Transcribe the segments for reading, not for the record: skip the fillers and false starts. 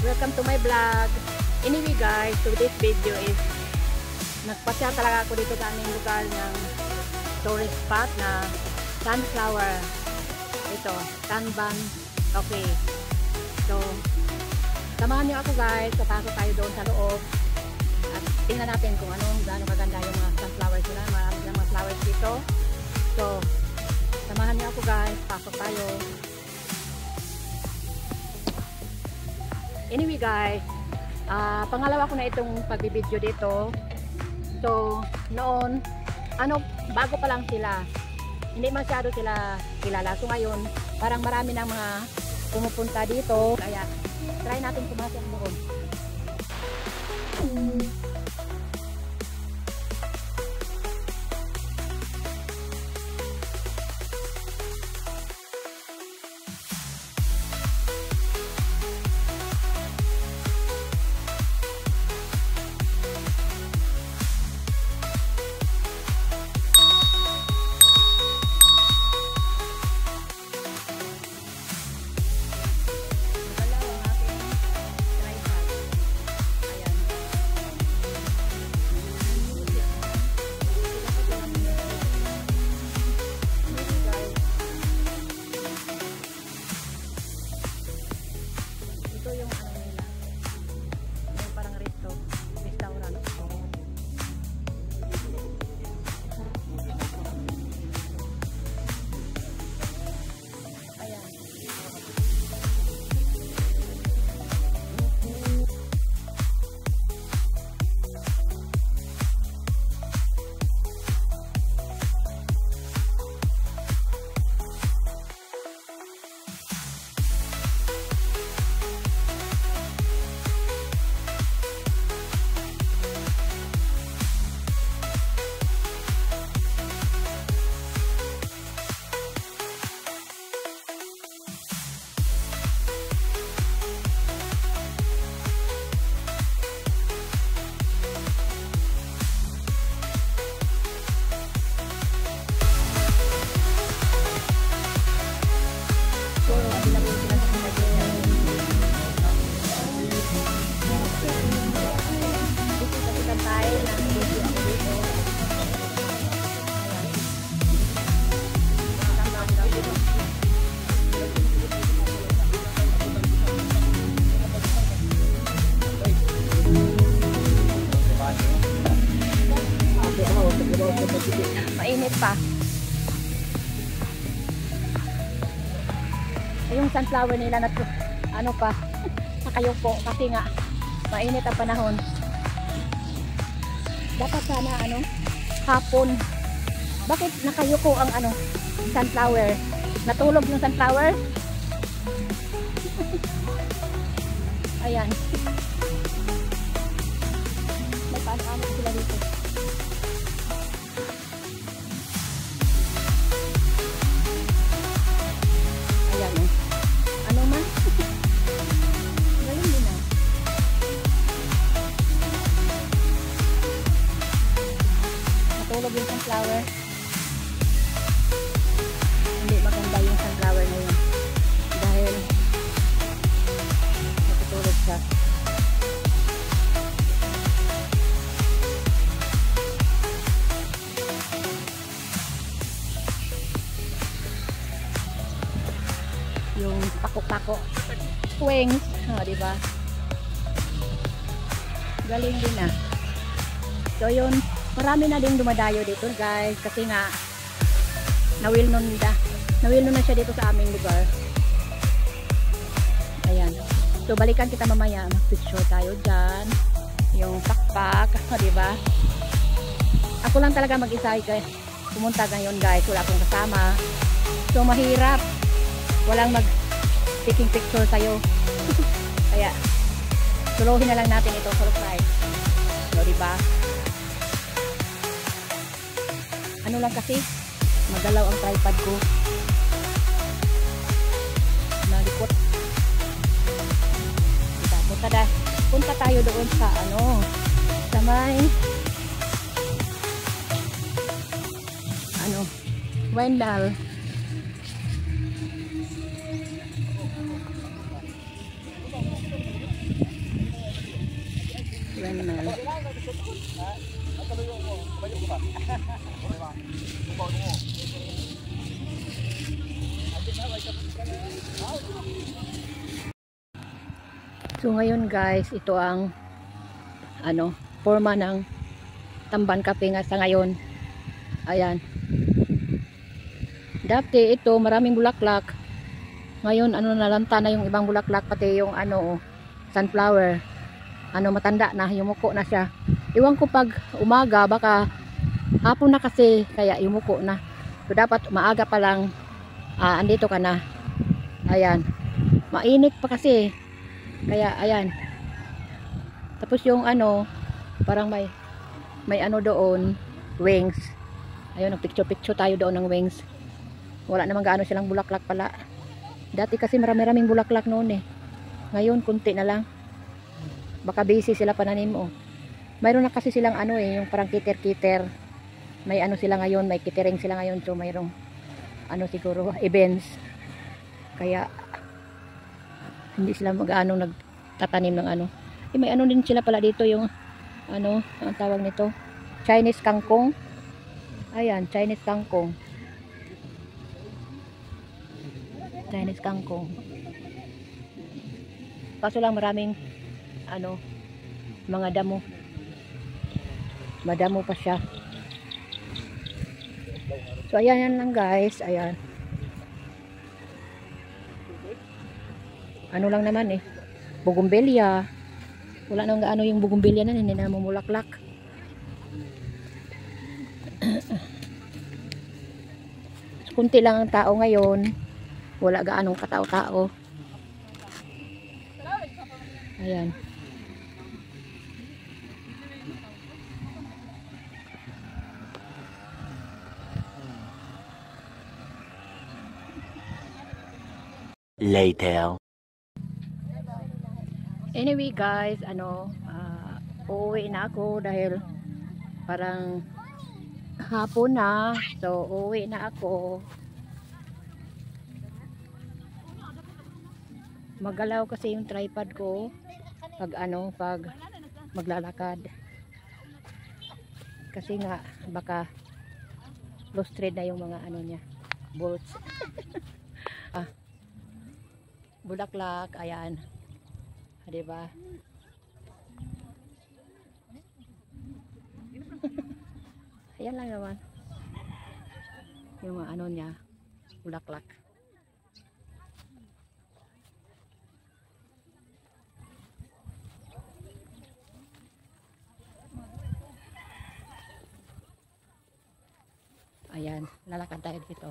Welcome to my vlog. Anyway guys, so this video is nagpasya talaga ako dito sa aming lugar ng tourist spot na sunflower. Ito, Tanban. Okay. So, samahan niyo ako guys. Papasok tayo doon sa loob. At tingnan natin kung gaano kaganda yung mga sunflowers nila. Marami ng mga flowers dito. So, samahan niyo ako guys. Pasok tayo. Anyway guys, pangalawa ko na itong pagbibideo dito. So, noon, bago pa lang sila. Hindi masyado sila kilala. So ngayon, parang marami ng mga pumupunta dito. Kaya, try natin pumasok doon. Mainit pa. Yung sunflower nila na nakayupo kasi nga mainit ang panahon. Dapat sana hapon. Bakit nakayuko ang sunflower? Natulog yung sunflower? Ayan. May paano sila dito. Natulog yung sunflower. Hindi maganda yung sunflower na yun dahil natutulog siya. Yung pako-pako wings, diba? Galing din ah. So yun, marami na din dumadayo dito guys kasi nga nawilnon na siya dito sa aming lugar. Ayan. So balikan kita mamaya, mag-picture tayo dyan. Yung pakpak, diba? Ako lang talaga mag-isa guys. Pumunta ngayon guys, wala akong kasama. So mahirap. Walang mag-taking picture tayo. Kaya suluhin na lang natin ito sa live. So diba? Lang kasi magalaw ang tripod ko. Nalikot. Punta tayo doon sa sa may Wendell. animal. So ngayon guys, ito ang forma ng Tamban Cafe nga sa ngayon. Ayan. Dati ito maraming bulaklak. Ngayon nalanta na yung ibang bulaklak, pati yung sunflower. Matanda na, yumuko na siya. Iwan ko pag umaga, baka hapon na kasi kaya yumuko na. So dapat maaga pa lang andito ka na. Ayan. Mainit pa kasi. Kaya ayan. Tapos yung parang may doon, wings. Ayun, nagpicture-picture tayo doon ng wings. Wala naman gaano silang bulaklak pala. Dati kasi marami-raming bulaklak noon eh. Ngayon kunti na lang. Baka busy sila pananim mo. Mayroon na kasi silang yung parang kiter-kiter. May sila ngayon, may kitering sila ngayon. So mayroong siguro events. Kaya hindi sila mag-ano nagtatanim ng may din sila pala dito yung ang tawag nito, Chinese kangkong. Ayan, Chinese kangkong. Chinese kangkong. Kaso lang maraming mga damo. Madamo pa siya. So ayan yan lang guys, ayan. Lang naman eh. Bougainvillea. Wala nang gaano yung bougainvillea na, hindi na mamulaklak. Kunti lang ang tao ngayon. Wala gaanong katao-tao. Ayan. Later. Anyway guys, uuwi na ako dahil parang hapon na. So uuwi na ako. Magalaw kasi yung tripod ko pag maglalakad. Kasi nga baka lost thread na yung mga niya, bolts. Bulaklak, ayan. Diba? Ayan lang naman. Yung mga niya, bulaklak. Ayan, lalakad tayo dito.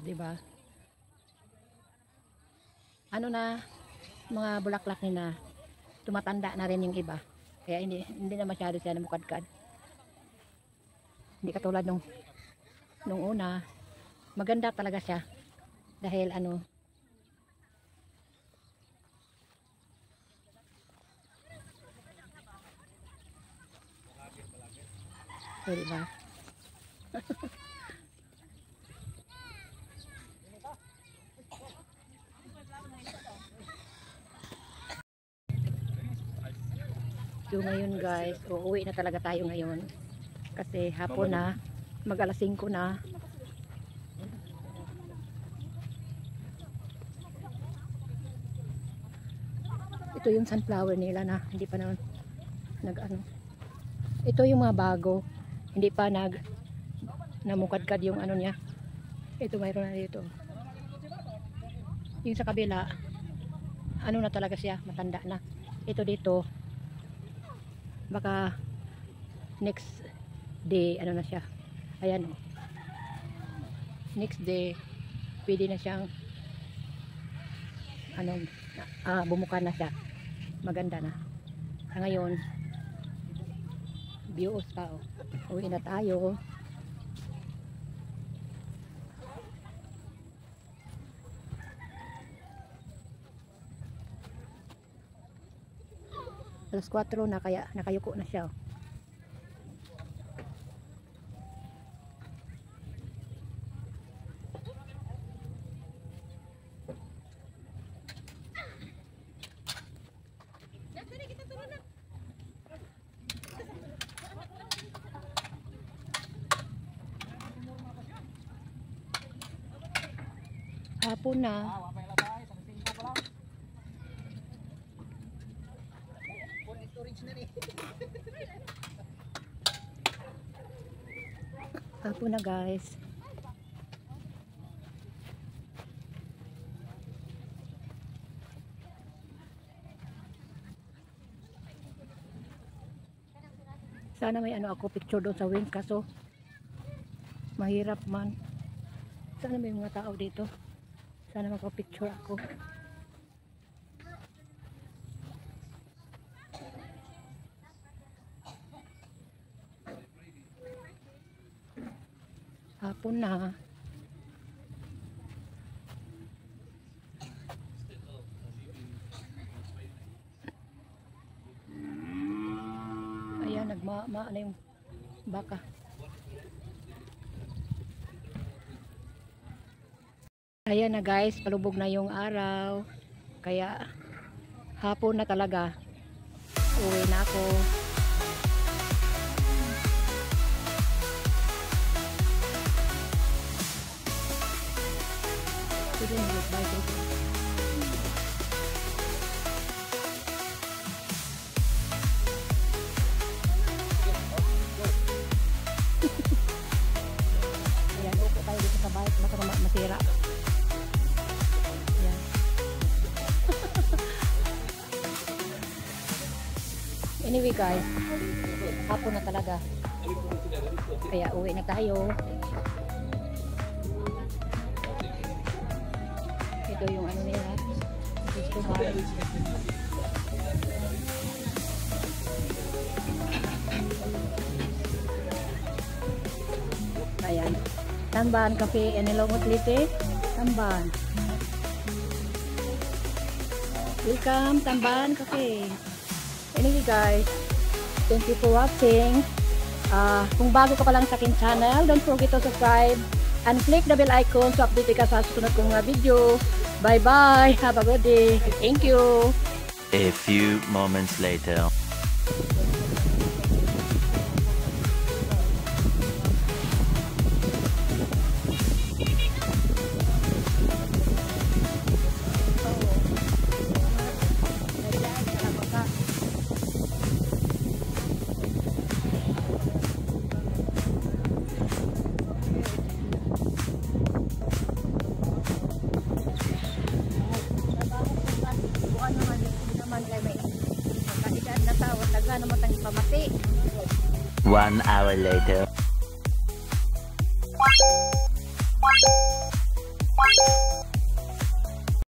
Diba? Na mga bulaklak na tumatanda na rin yung iba. Kaya hindi na masyado siya namukadkad. Hindi katulad nung una. Maganda talaga siya. Dahil so, diba? So ngayon guys, uuwi na talaga tayo ngayon. Kasi hapon na, mag-alas 5 na. Ito yung sunflower nila na hindi pa na ito yung mga bago, hindi pa namukadkad yung niya. Ito mayroon na dito. Yung sa kabila na talaga siya, matanda na. Ito dito baka next day na siya. Ayan next day pwede na siyang bumuka na siya, maganda na. Ngayon bios pa uwi na tayo. Alas 4 na kaya nakayuko na siya. Hapon na. Hapon na guys. Sana may ano ako picture doon sa wings kaso mahirap man. Sana may mga tao dito. Sana magpa-picture ako. Hapon na. Ayan, nagma-ma na yung baka. Ayan na guys, palubog na yung araw. Kaya hapon na talaga. Uwi na ako. Ayan, upo tayo dito sa bike. Baka masira. Ayan. Anyway guys, hapon na talaga. Kaya uwi na tayo. Ito yung ano nila. Gustuhan. Ayan. Tamban Cafe and Ilonggo Leyte. Tamban. Welcome Tamban Cafe. Anyway guys, thank you for watching. Kung bago ka pa lang sa akin channel, don't forget to subscribe and click the bell icon to update ka sa susunod kong mga video. Bye bye. Have a good day. Thank you. A few moments later. Nagana mo tang pamati. 1 hour later.